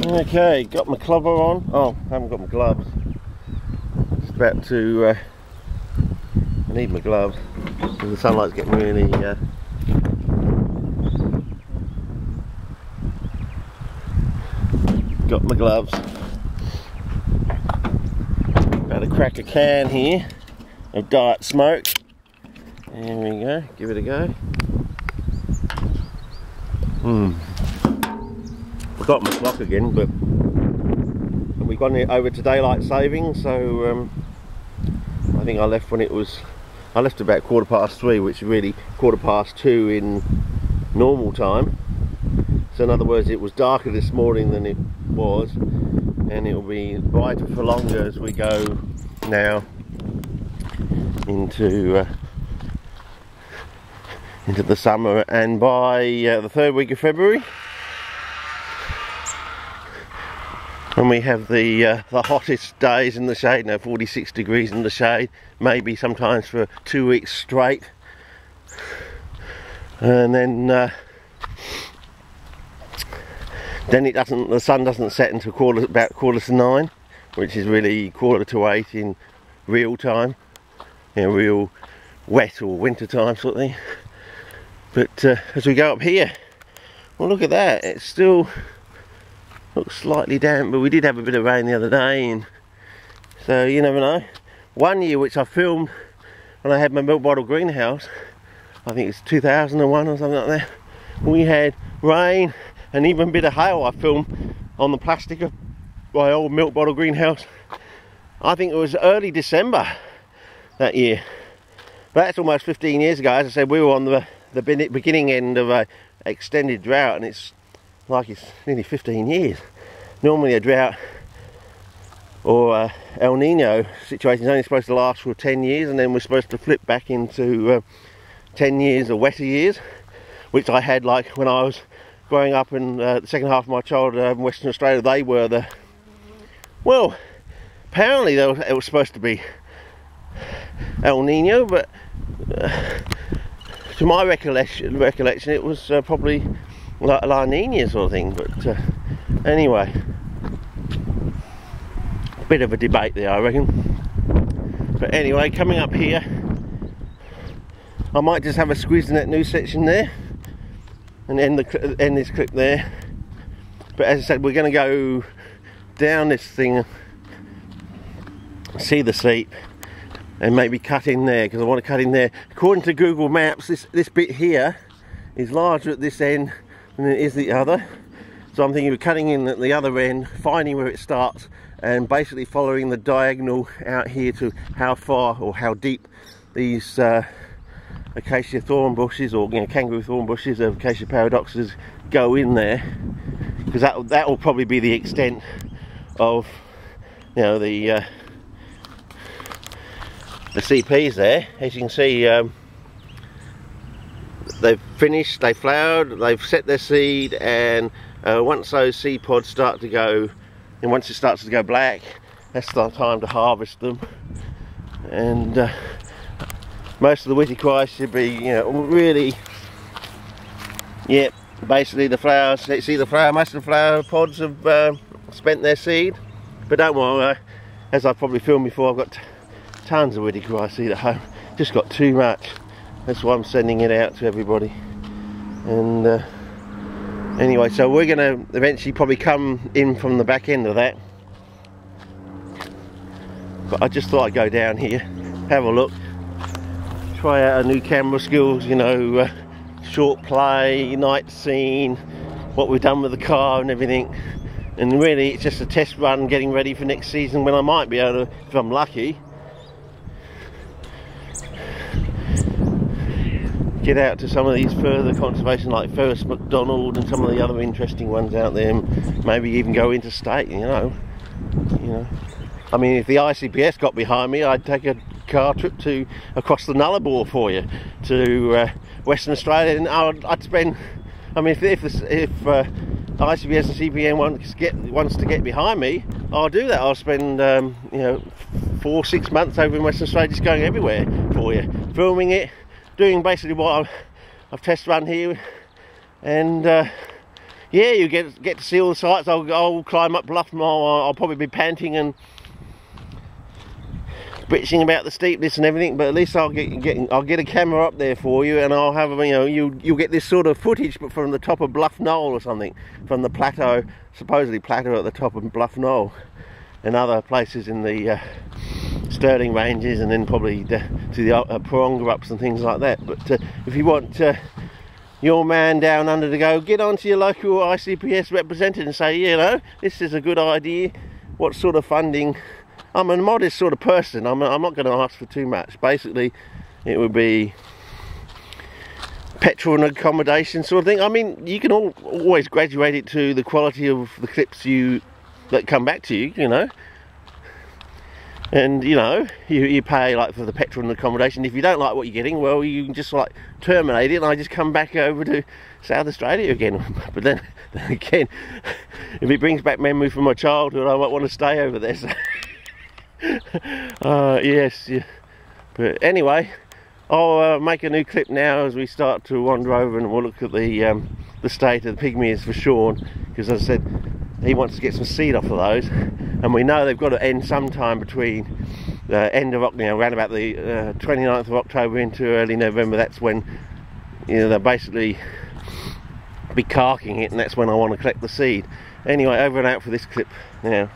Okay, got my clubber on. Oh, I haven't got my gloves. Just about to. I need my gloves because the sunlight's getting really. Got my gloves. About to crack a can here of diet smoke. There we go. Give it a go. Forgot my clock again, but we've gone over to daylight saving, so I think I left when it was. I left about 3:15, which is really 2:15 in normal time. So in other words, it was darker this morning than it was, and it will be brighter for longer as we go now into the summer, and by the 3rd week of February, when we have the hottest days in the shade, 46 degrees in the shade, maybe sometimes for 2 weeks straight, and then the sun doesn't set until about 8:15, which is really 7:45 in real time, real wet or winter time sort of thing. But as we go up here, well, look at that, it still looks slightly damp, but we did have a bit of rain the other day, and so you never know. One year, which I filmed when I had my milk bottle greenhouse, I think it's 2001 or something like that, we had rain and even a bit of hail. I filmed on the plastic of my old milk bottle greenhouse. I think it was early December that year, but that's almost 15 years ago. As I said, we were on the beginning end of a extended drought, and it's like it's nearly 15 years. Normally a drought or El Nino situation is only supposed to last for 10 years, and then we're supposed to flip back into 10 years of wetter years, which I had like when I was growing up in the second half of my childhood in Western Australia. They were the, well, apparently it was supposed to be El Nino, but to my recollection it was probably like La Nina sort of thing. But anyway, a bit of a debate there, I reckon. But anyway, coming up here, I might just have a squeeze in that new section there and end this clip there. But as I said, we're going to go down this thing, see the seep, and maybe cut in there, because I want to cut in there. According to Google Maps, this bit here is larger at this end than it is the other. So I'm thinking of cutting in at the other end, finding where it starts, and basically following the diagonal out here to how far or how deep these acacia thorn bushes, or kangaroo thorn bushes, of Acacia paradoxus, go in there, because that will probably be the extent of the CPs there. As you can see, they've finished, they flowered, they've set their seed, and once those seed pods start to go, and once it starts to go black, that's the time to harvest them. And most of the Whittiquai should be, really, basically the flowers. See the flower, most of the flower pods have spent their seed. But don't worry, as I've probably filmed before, I've got tons of Whittiquai seed at home. Just got too much. That's why I'm sending it out to everybody. And anyway, so we're going to eventually probably come in from the back end of that. But I just thought I'd go down here, have a look, try out our new camera skills, short play, night scene, what we've done with the car and everything. And really it's just a test run, getting ready for next season, when I might be able to, if I'm lucky, get out to some of these further conservation like Ferris McDonald and some of the other interesting ones out there, and maybe even go interstate, I mean, if the ICPS got behind me, I'd take a car trip across the Nullarbor for you to Western Australia, and I'd spend, I mean, if ICPS and CPN wants to get behind me, I'll do that. I'll spend 4-6 months over in Western Australia, just going everywhere for you, filming it, doing basically what I've test run here, and yeah, you get to see all the sights. I'll climb up Bluff Knoll. I'll probably be panting and bitching about the steepness and everything, but at least I'll get a camera up there for you, and I'll have, you know, you'll get this sort of footage, but from the top of Bluff Knoll or something, from the plateau, supposedly plateau at the top of Bluff Knoll, and other places in the Stirling Ranges, and then probably to the Paronga Ups and things like that. But if you want your man down under to go, get on to your local ICPS representative and say, you know, this is a good idea. What sort of funding? I'm a modest sort of person. I'm not going to ask for too much. Basically, it would be petrol and accommodation sort of thing. I mean, you can always graduate it to the quality of the clips that come back to you, you know. And, you know, you pay like for the petrol and accommodation. If you don't like what you're getting, well, you can just like terminate it, and I just come back over to South Australia again. But then again, if it brings back memory from my childhood, I might want to stay over there. So. Yes, yeah. But anyway, I'll make a new clip now as we start to wander over, and we'll look at the state of the pygmies for Sean, because as I said, he wants to get some seed off of those, and we know they've got to end sometime between the end of, you know, around about the 29th of October into early November. That's when, you know, they'll basically be carking it, and that's when I want to collect the seed. Anyway, over and out for this clip now.